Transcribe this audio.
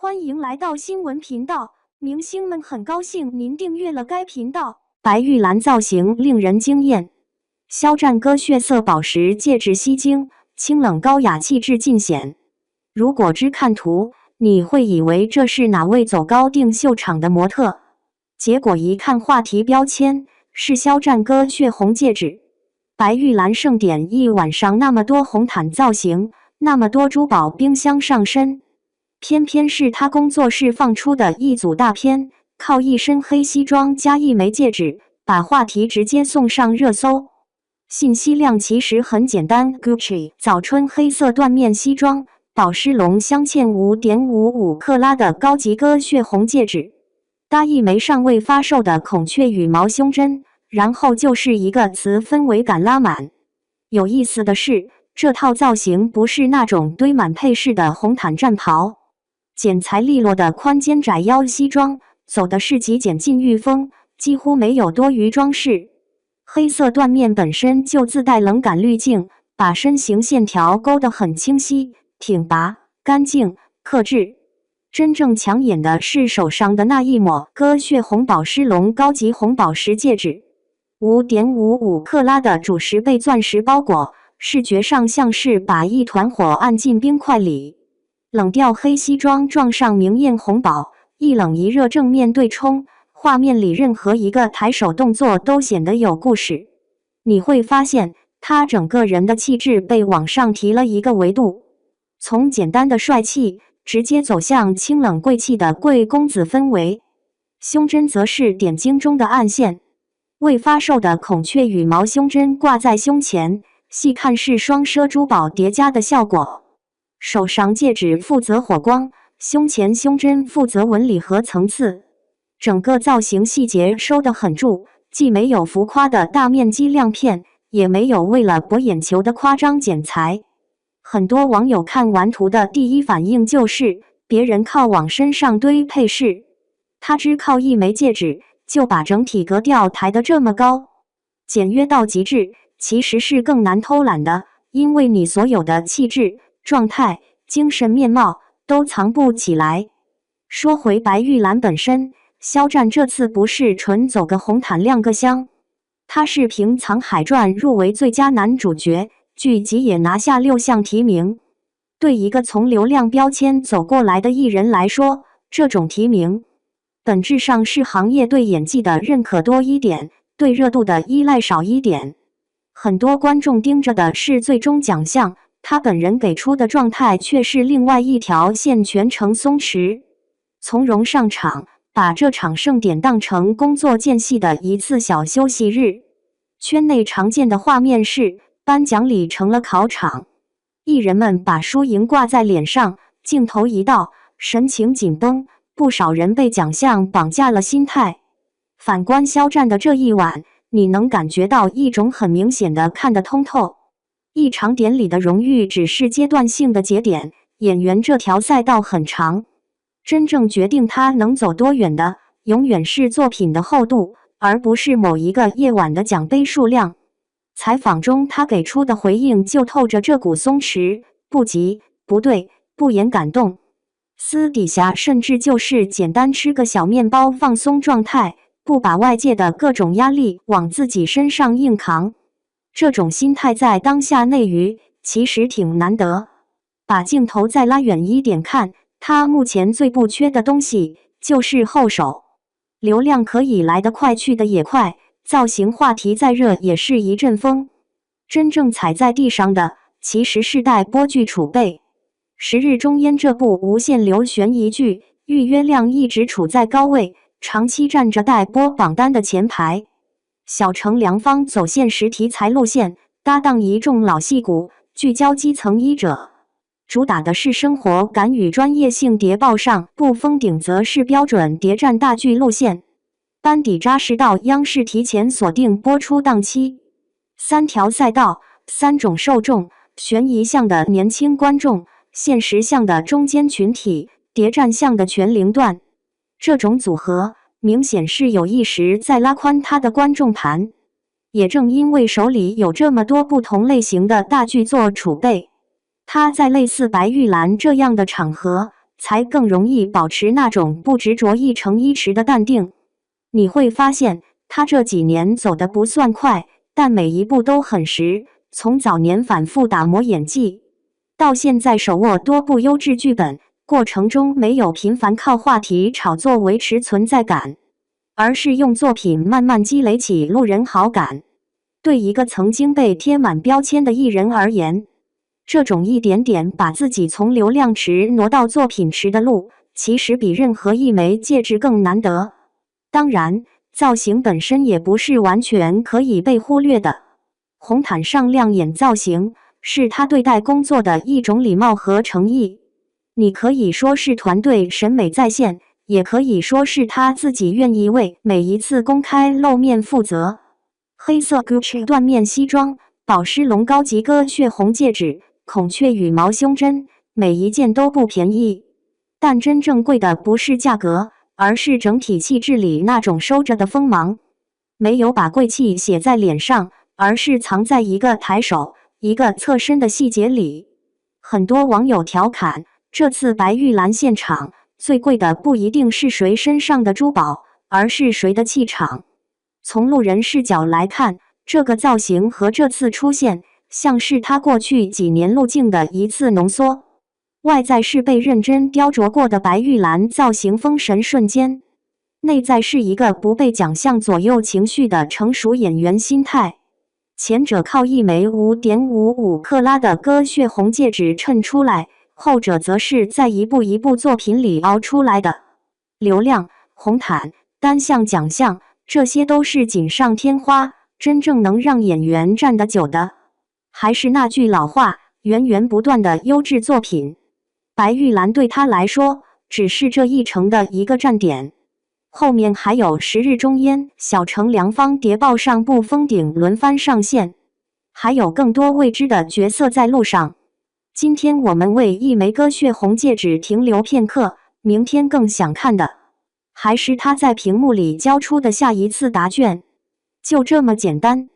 欢迎来到新闻频道，明星们很高兴您订阅了该频道。白玉兰造型令人惊艳，肖战哥血色宝石戒指吸睛，清冷高雅气质尽显。如果只看图，你会以为这是哪位走高定秀场的模特，结果一看话题标签，是肖战哥血红戒指。白玉兰盛典一晚上，那么多红毯造型，那么多珠宝冰箱上身。偏偏是他工作室放出的一组大片，靠一身黑西装加一枚戒指，把话题直接送上热搜。信息量其实很简单 ，Gucci 早春黑色缎面西装，宝诗龙镶嵌5.55克拉的高级鸽血红戒指，搭一枚尚未发售的孔雀羽毛胸针，然后就是一个词氛围感拉满。有意思的是，这套造型不是那种堆满配饰的红毯战袍。剪裁利落的宽肩窄腰西装，走的是极简禁欲风，几乎没有多余装饰。黑色缎面本身就自带冷感滤镜，把身形线条勾得很清晰、挺拔、干净、克制。真正抢眼的是手上的那一抹鸽血红宝诗龙高级红宝石戒指，5.55克拉的主石被钻石包裹，视觉上像是把一团火按进冰块里。冷调黑西装撞上明艳红宝，一冷一热正面对冲，画面里任何一个抬手动作都显得有故事。你会发现，他整个人的气质被往上提了一个维度，从简单的帅气，直接走向清冷贵气的贵公子氛围。胸针则是点睛中的暗线，未发售的孔雀羽毛胸针挂在胸前，细看是双奢珠宝叠加的效果。手上戒指负责火光，胸前胸针负责纹理和层次，整个造型细节收得很住，既没有浮夸的大面积亮片，也没有为了博眼球的夸张剪裁。很多网友看完图的第一反应就是，别人靠往身上堆配饰，他只靠一枚戒指就把整体格调抬得这么高。简约到极致，其实是更难偷懒的，因为你所有的气质、状态、精神面貌都藏不起来。说回白玉兰本身，肖战这次不是纯走个红毯亮个相，他是凭《藏海传》入围最佳男主角，剧集也拿下6项提名。对一个从流量标签走过来的艺人来说，这种提名本质上是行业对演技的认可多一点，对热度的依赖少一点。很多观众盯着的是最终奖项，他本人给出的状态却是另外一条线，全程松弛从容上场，把这场盛典当成工作间隙的一次小休息日。圈内常见的画面是，颁奖礼成了考场，艺人们把输赢挂在脸上，镜头一到，神情紧绷，不少人被奖项绑架了心态。反观肖战的这一晚，你能感觉到一种很明显的看得通透。一场典礼的荣誉只是阶段性的节点，演员这条赛道很长，真正决定他能走多远的，永远是作品的厚度，而不是某一个夜晚的奖杯数量。采访中他给出的回应就透着这股松弛，不急不对，不言感动。私底下甚至就是简单吃个小面包放松状态，不把外界的各种压力往自己身上硬扛。这种心态在当下内娱其实挺难得。把镜头再拉远一点看，他目前最不缺的东西就是后手。流量可以来得快去得也快，造型话题再热也是一阵风。真正踩在地上的其实是待播剧储备。十日中烟这部无限流悬疑剧预约量一直处在高位，长期占着待播榜单的前排。小城良方走现实题材路线，搭档一众老戏骨，聚焦基层医者，主打的是生活感与专业性谍报上不封顶，则是标准谍战大剧路线。班底扎实到央视提前锁定播出档期，3条赛道，3种受众：悬疑向的年轻观众，现实向的中间群体，谍战向的全龄段。这种组合明显是有意识在拉宽他的观众盘，也正因为手里有这么多不同类型的大剧做储备，他在类似白玉兰这样的场合才更容易保持那种不执着一城一池的淡定。你会发现，他这几年走得不算快，但每一步都很实。从早年反复打磨演技，到现在手握多部优质剧本，过程中没有频繁靠话题炒作维持存在感，而是用作品慢慢积累起路人好感。对一个曾经被贴满标签的艺人而言，这种一点点把自己从流量池挪到作品池的路，其实比任何一枚戒指更难得。当然，造型本身也不是完全可以被忽略的。红毯上亮眼造型，是他对待工作的一种礼貌和诚意。你可以说是团队审美在线，也可以说是他自己愿意为每一次公开露面负责。黑色 Gucci 缎面西装，宝诗龙高级鸽血红戒指，孔雀羽毛胸针，每一件都不便宜。但真正贵的不是价格，而是整体气质里那种收着的锋芒。没有把贵气写在脸上，而是藏在一个抬手、一个侧身的细节里。很多网友调侃，这次白玉兰现场最贵的不一定是谁身上的珠宝，而是谁的气场。从路人视角来看，这个造型和这次出现，像是他过去几年路径的一次浓缩。外在是被认真雕琢过的白玉兰造型封神瞬间，内在是一个不被奖项左右情绪的成熟演员心态。前者靠一枚5.55克拉的鸽血红戒指衬出来，后者则是在一部一部作品里熬出来的。流量、红毯、单项奖项，这些都是锦上添花，真正能让演员站得久的，还是那句老话，源源不断的优质作品。白玉兰对他来说，只是这一程的一个站点，后面还有十日中烟、小城良方谍报上部封顶轮番上线，还有更多未知的角色在路上。今天我们为一枚鸽血红戒指停留片刻，明天更想看的，还是他在屏幕里交出的下一次答卷。就这么简单。